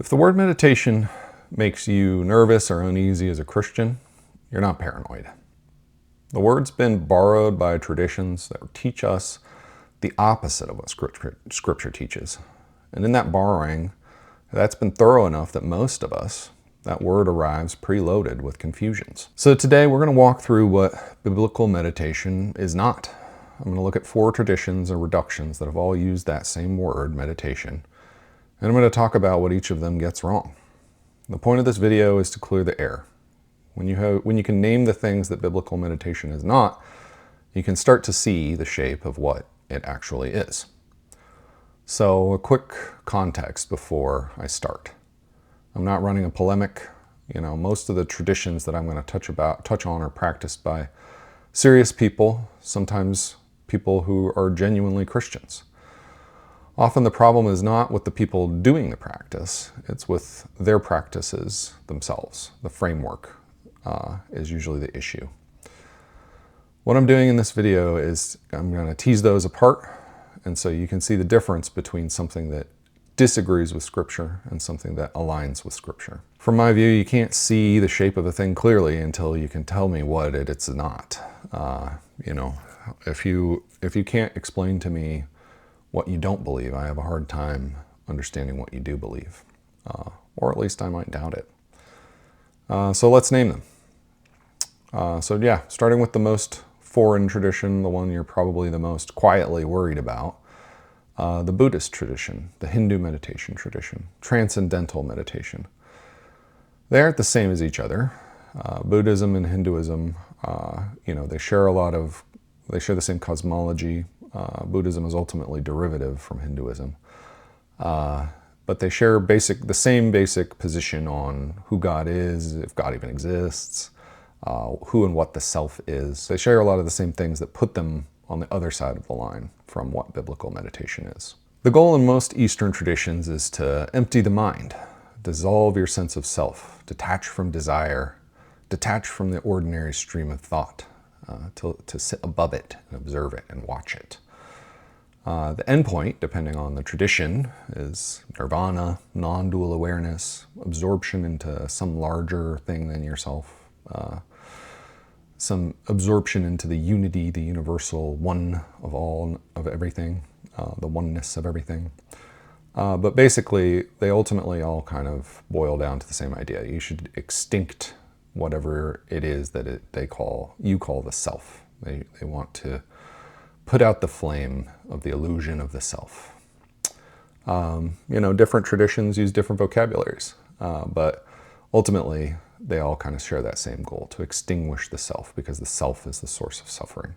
If the word meditation makes you nervous or uneasy as a Christian, you're not paranoid. The word's been borrowed by traditions that teach us the opposite of what Scripture teaches. And in that borrowing, that's been thorough enough that most of us, that word arrives preloaded with confusions. So today we're going to walk through what biblical meditation is not. I'm going to look at 4 traditions or reductions that have all used that same word, meditation. And I'm going to talk about what each of them gets wrong. The point of this video is to clear the air. When you can name the things that biblical meditation is not, you can start to see the shape of what it actually is. So a quick context before I start. I'm not running a polemic. Most of the traditions that I'm going to touch on are practiced by serious people, sometimes people who are genuinely Christians. Often the problem is not with the people doing the practice, it's with their practices themselves. The framework is usually the issue. What I'm doing in this video is I'm going to tease those apart, and so you can see the difference between something that disagrees with Scripture and something that aligns with Scripture. From my view, you can't see the shape of a thing clearly until you can tell me what it's not. If you can't explain to me what you don't believe, I have a hard time understanding what you do believe. Or at least I might doubt it. So let's name them. Starting with the most foreign tradition, the one you're probably the most quietly worried about, the Buddhist tradition, the Hindu meditation tradition, transcendental meditation. They aren't the same as each other. Buddhism and Hinduism, they share the same cosmology. Buddhism is ultimately derivative from Hinduism. But they share the same basic position on who God is, if God even exists, who and what the self is. They share a lot of the same things that put them on the other side of the line from what biblical meditation is. The goal in most Eastern traditions is to empty the mind, dissolve your sense of self, detach from desire, detach from the ordinary stream of thought, to sit above it and observe it and watch it. The endpoint, depending on the tradition, is nirvana, non-dual awareness, absorption into some larger thing than yourself, some absorption into the unity, the universal one of all, of everything, the oneness of everything. But basically, they ultimately all kind of boil down to the same idea. You should extinct whatever it is that you call the self. They want to put out the flame of the illusion of the self. Different traditions use different vocabularies, but ultimately they all kind of share that same goal, to extinguish the self, because the self is the source of suffering.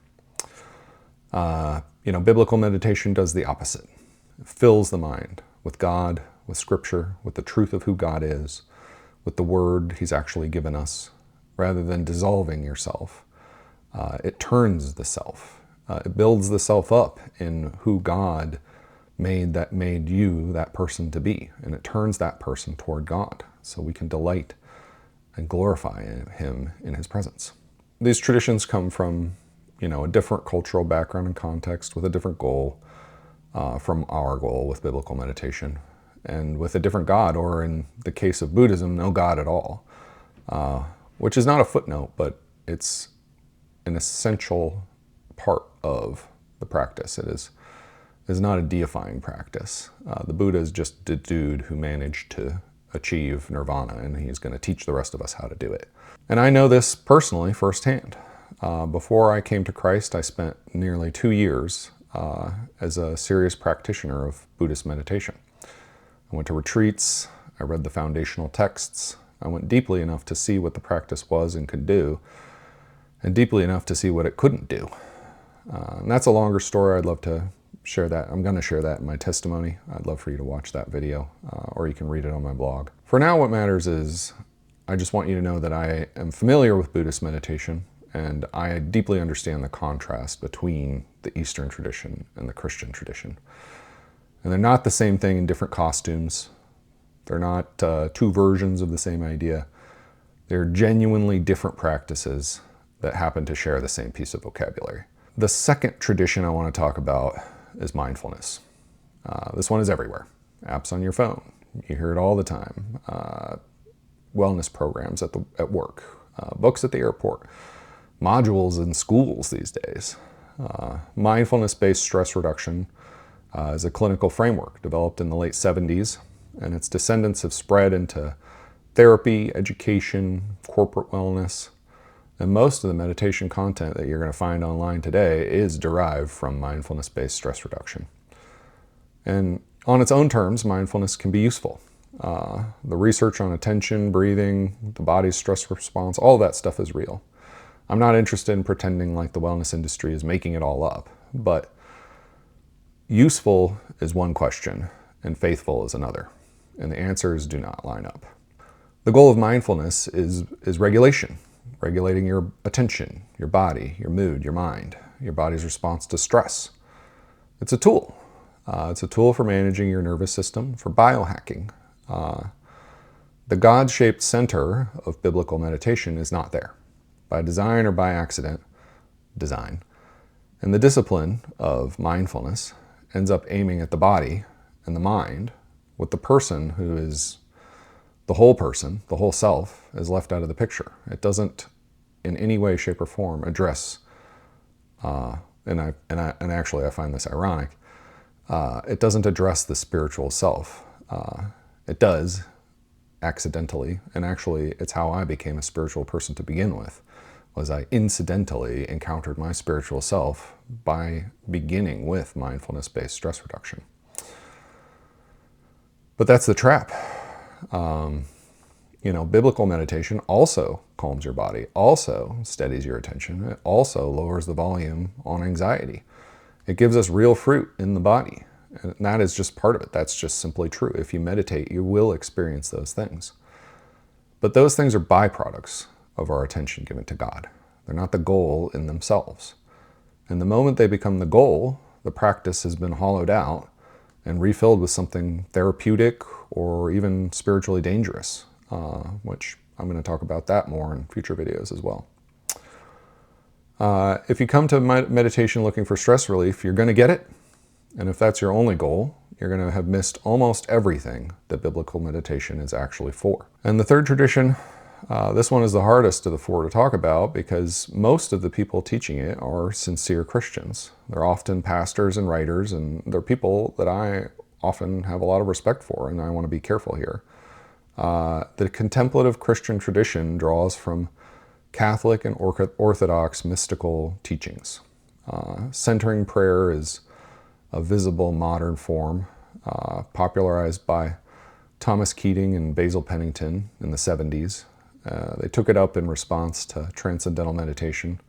Biblical meditation does the opposite. It fills the mind with God, with Scripture, with the truth of who God is, with the word He's actually given us. Rather than dissolving yourself, it turns the self. It builds the self up in who God made you, that person, to be. And it turns that person toward God, so we can delight and glorify Him in His presence. These traditions come from, a different cultural background and context with a different goal from our goal with biblical meditation, and with a different God, or in the case of Buddhism, no God at all, which is not a footnote, but it's an essential part of the practice. It is not a deifying practice. The Buddha is just the dude who managed to achieve nirvana, and he's going to teach the rest of us how to do it. And I know this personally firsthand. Before I came to Christ, I spent nearly 2 years as a serious practitioner of Buddhist meditation. I went to retreats, I read the foundational texts, I went deeply enough to see what the practice was and could do, and deeply enough to see what it couldn't do. And that's a longer story. I'd love to share that. I'm going to share that in my testimony. I'd love for you to watch that video, or you can read it on my blog. For now, what matters is I just want you to know that I am familiar with Buddhist meditation, and I deeply understand the contrast between the Eastern tradition and the Christian tradition. And they're not the same thing in different costumes. They're not 2 versions of the same idea. They're genuinely different practices that happen to share the same piece of vocabulary. The second tradition I want to talk about is mindfulness. This one is everywhere. Apps on your phone, You hear it all the time. Wellness programs at work, books at the airport, modules in schools these days. Mindfulness-based stress reduction is a clinical framework developed in the late 70s, and its descendants have spread into therapy, education, corporate wellness, and most of the meditation content that you're going to find online today is derived from mindfulness-based stress reduction. And on its own terms, mindfulness can be useful. The research on attention, breathing, the body's stress response, all that stuff is real. I'm not interested in pretending like the wellness industry is making it all up, but useful is one question and faithful is another, and the answers do not line up. The goal of mindfulness is regulation, regulating your attention, your body, your mood, your mind, your body's response to stress. It's a tool. It's a tool for managing your nervous system, for biohacking. The God-shaped center of biblical meditation is not there, by design or by accident, design. And the discipline of mindfulness ends up aiming at the body and the mind, with the person who is the whole person, the whole self, is left out of the picture. It doesn't in any way, shape, or form address, and actually I find this ironic, it doesn't address the spiritual self. It does, accidentally, and actually it's how I became a spiritual person to begin with, was I incidentally encountered my spiritual self by beginning with mindfulness-based stress reduction. But that's the trap. Biblical meditation also calms your body, also steadies your attention, it also lowers the volume on anxiety. It gives us real fruit in the body, and that is just part of it. That's just simply true. If you meditate, you will experience those things. But those things are byproducts of our attention given to God. They're not the goal in themselves. And the moment they become the goal, the practice has been hollowed out and refilled with something therapeutic or even spiritually dangerous, which I'm going to talk about that more in future videos as well. If you come to meditation looking for stress relief, you're going to get it. And if that's your only goal, you're going to have missed almost everything that biblical meditation is actually for. And the third tradition, this one is the hardest of the four to talk about because most of the people teaching it are sincere Christians. They're often pastors and writers, and they're people that I often have a lot of respect for, and I want to be careful here. The contemplative Christian tradition draws from Catholic and Orthodox mystical teachings. Centering prayer is a visible modern form, popularized by Thomas Keating and Basil Pennington in the 70s. They took it up in response to transcendental meditation.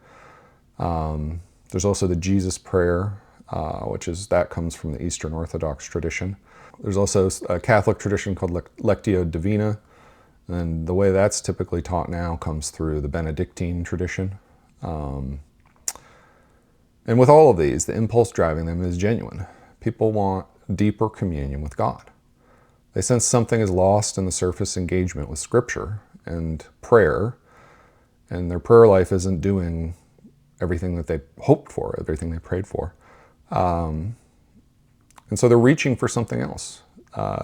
There's also the Jesus prayer, that comes from the Eastern Orthodox tradition. There's also a Catholic tradition called Lectio Divina, and the way that's typically taught now comes through the Benedictine tradition. And with all of these, the impulse driving them is genuine. People want deeper communion with God. They sense something is lost in the surface engagement with Scripture and prayer, and their prayer life isn't doing everything that they hoped for, everything they prayed for. And so they're reaching for something else.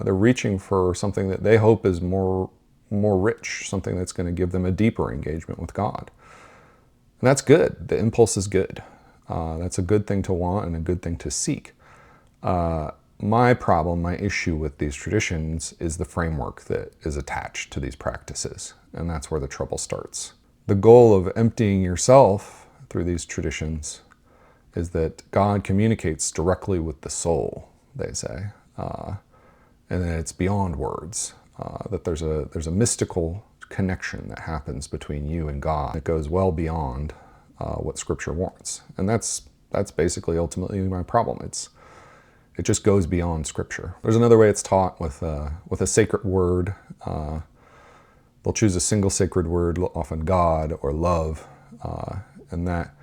They're reaching for something that they hope is more rich, something that's going to give them a deeper engagement with God. And that's good. The impulse is good. That's a good thing to want and a good thing to seek. My problem, my issue with these traditions is the framework that is attached to these practices, and that's where the trouble starts. The goal of emptying yourself through these traditions is that God communicates directly with the soul, they say, and that it's beyond words, that there's a mystical connection that happens between you and God that goes well beyond what Scripture warrants. And that's basically ultimately my problem. It just goes beyond Scripture. There's another way it's taught with a sacred word. They'll choose a single sacred word, often God or love, and that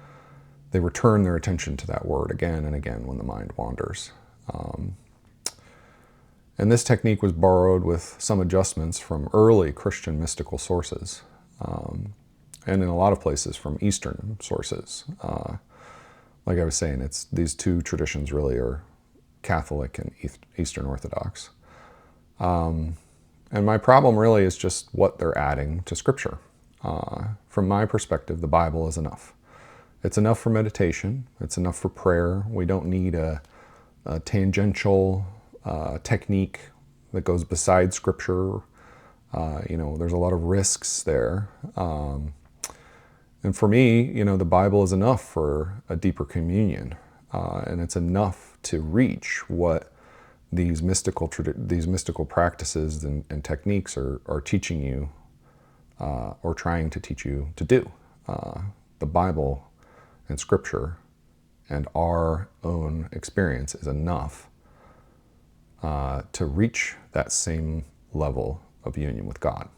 they return their attention to that word again and again when the mind wanders. And this technique was borrowed with some adjustments from early Christian mystical sources, and in a lot of places from Eastern sources. Like I was saying, these two traditions really are Catholic and Eastern Orthodox. And my problem really is just what they're adding to Scripture. From my perspective, the Bible is enough. It's enough for meditation. It's enough for prayer. We don't need a tangential technique that goes beside Scripture. There's a lot of risks there. And for me, the Bible is enough for a deeper communion. And it's enough to reach what these mystical practices and techniques are teaching you or trying to teach you to do. The Bible and Scripture and our own experience is enough to reach that same level of union with God.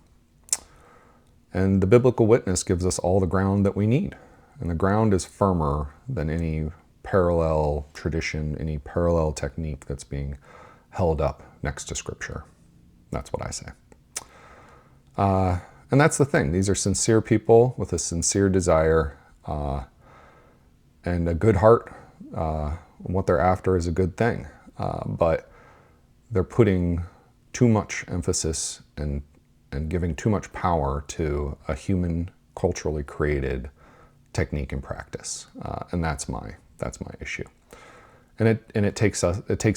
And the biblical witness gives us all the ground that we need. And the ground is firmer than any parallel tradition, any parallel technique that's being held up next to Scripture. That's what I say. And that's the thing. These are sincere people with a sincere desire and a good heart. What they're after is a good thing. But they're putting too much emphasis and giving too much power to a human, culturally created technique and practice. And that's my issue. And it takes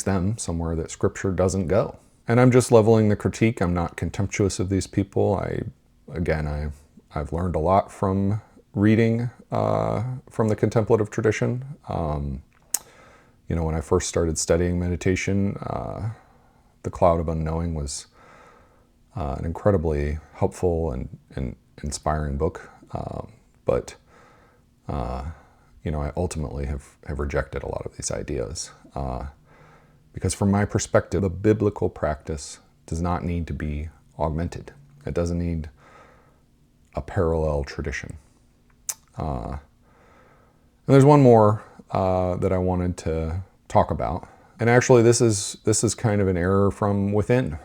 them somewhere that Scripture doesn't go. And I'm just leveling the critique. I'm not contemptuous of these people. I've learned a lot from reading from the contemplative tradition. When I first started studying meditation, The Cloud of Unknowing was an incredibly helpful and inspiring book. But I ultimately have rejected a lot of these ideas. Because from my perspective, a biblical practice does not need to be augmented. It doesn't need a parallel tradition. And there's one more that I wanted to talk about. And actually, this is kind of an error from within.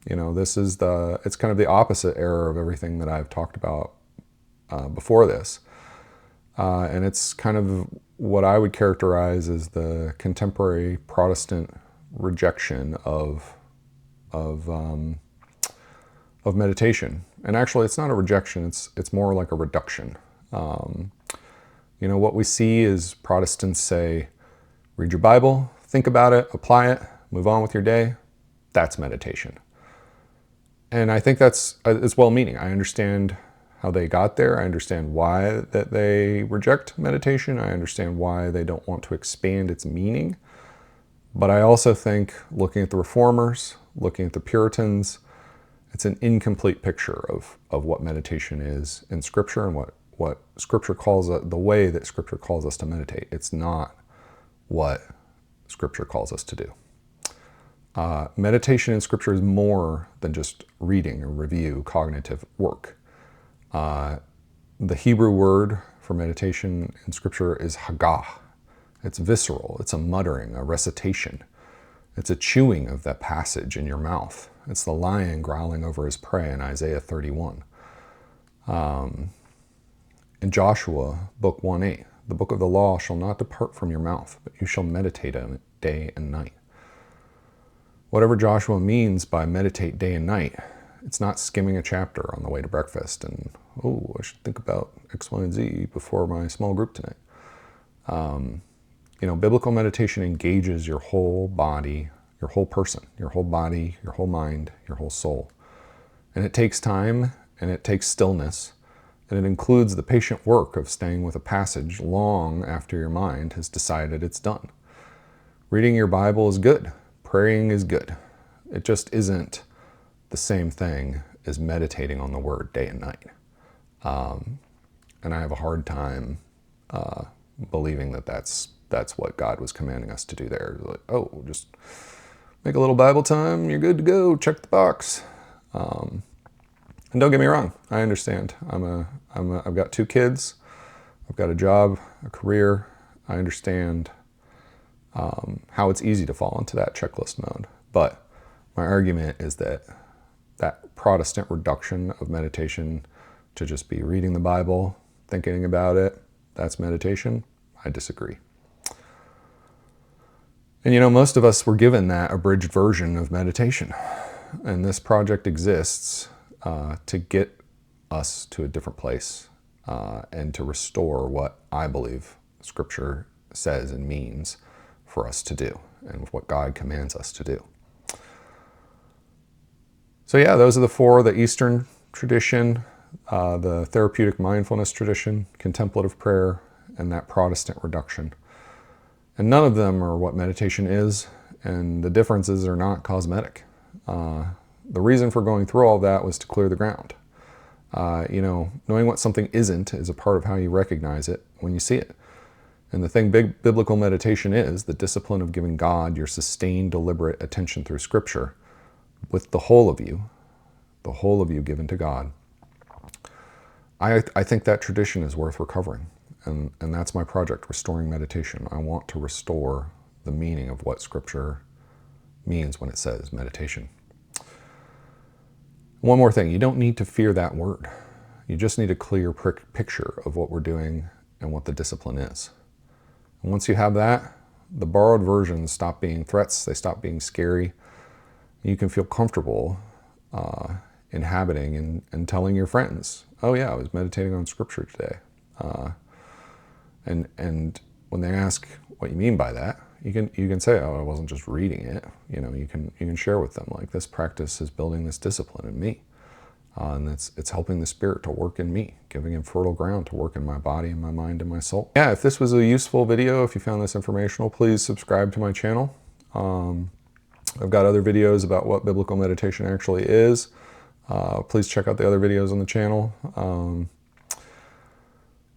It's kind of the opposite error of everything that I've talked about before this. And it's kind of what I would characterize as the contemporary Protestant rejection of meditation. And actually, it's not a rejection. It's more like a reduction. What we see is Protestants say, read your Bible, think about it, apply it, move on with your day. That's meditation. And I think it's well-meaning. I understand how they got there. I understand why that they reject meditation. I understand why they don't want to expand its meaning. But I also think, looking at the Reformers, looking at the Puritans, it's an incomplete picture of what meditation is in Scripture and what Scripture calls it, the way that Scripture calls us to meditate. It's not what Scripture calls us to do. Meditation in Scripture is more than just reading or review, cognitive work. The Hebrew word for meditation in Scripture is hagah. It's visceral. It's a muttering, a recitation. It's a chewing of that passage in your mouth. It's the lion growling over his prey in Isaiah 31. In Joshua, book 1:8, the book of the law shall not depart from your mouth, but you shall meditate on it day and night. Whatever Joshua means by meditate day and night, it's not skimming a chapter on the way to breakfast and, I should think about X, Y, and Z before my small group tonight. Biblical meditation engages your whole body, your whole person, your whole body, your whole mind, your whole soul. And it takes time and it takes stillness. And it includes the patient work of staying with a passage long after your mind has decided it's done. Reading your Bible is good. Praying is good. It just isn't the same thing as meditating on the Word day and night. And I have a hard time believing that that's what God was commanding us to do there. Like, just make a little Bible time, you're good to go, check the box. And don't get me wrong, I understand. I've got 2 kids, I've got a job, a career. I understand how it's easy to fall into that checklist mode. But my argument is that Protestant reduction of meditation to just be reading the Bible, thinking about it, that's meditation. I disagree. And you know, most of us were given that abridged version of meditation. And this project exists to get us to a different place and to restore what I believe Scripture says and means for us to do and what God commands us to do. So yeah, those are the four: the Eastern tradition, the therapeutic mindfulness tradition, contemplative prayer, and that Protestant reduction. And none of them are what meditation is, and the differences are not cosmetic. The reason for going through all that was to clear the ground. You know, knowing what something isn't is a part of how you recognize it when you see it. And the thing biblical meditation is the discipline of giving God your sustained, deliberate attention through Scripture with the whole of you given to God. I think that tradition is worth recovering. And that's my project, Restoring Meditation. I want to restore the meaning of what Scripture means when it says meditation. One more thing, you don't need to fear that word. You just need a clear picture of what we're doing and what the discipline is. And once you have that, the borrowed versions stop being threats, they stop being scary. You can feel comfortable inhabiting and telling your friends, oh yeah, I was meditating on Scripture today. And when they ask what you mean by that, you can say, oh, I wasn't just reading it. You know, you can share with them, like, this practice is building this discipline in me. And it's helping the Spirit to work in me, giving Him fertile ground to work in my body and my mind and my soul. Yeah, if this was a useful video, if you found this informational, please subscribe to my channel. I've got other videos about what biblical meditation actually is. Please check out the other videos on the channel.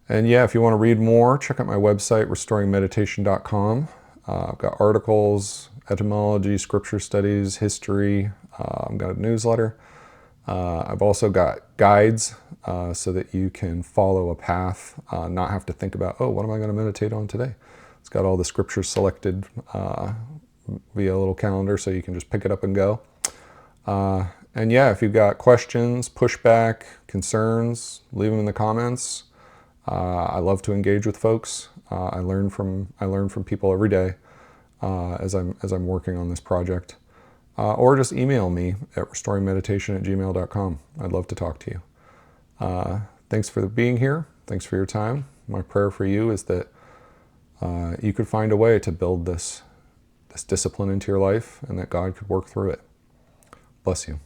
And yeah, if you want to read more, check out my website, restoringmeditation.com. I've got articles, etymology, scripture studies, history. I've got a newsletter. I've also got guides so that you can follow a path, not have to think about, oh, what am I going to meditate on today? It's got all the scriptures selected via a little calendar, so you can just pick it up and go. And yeah, if you've got questions, pushback, concerns, leave them in the comments. I love to engage with folks. I learn from people every day as I'm working on this project. Or just email me at restoringmeditation@gmail.com. I'd love to talk to you. Thanks for being here. Thanks for your time. My prayer for you is that you could find a way to build this discipline into your life and that God could work through it. Bless you.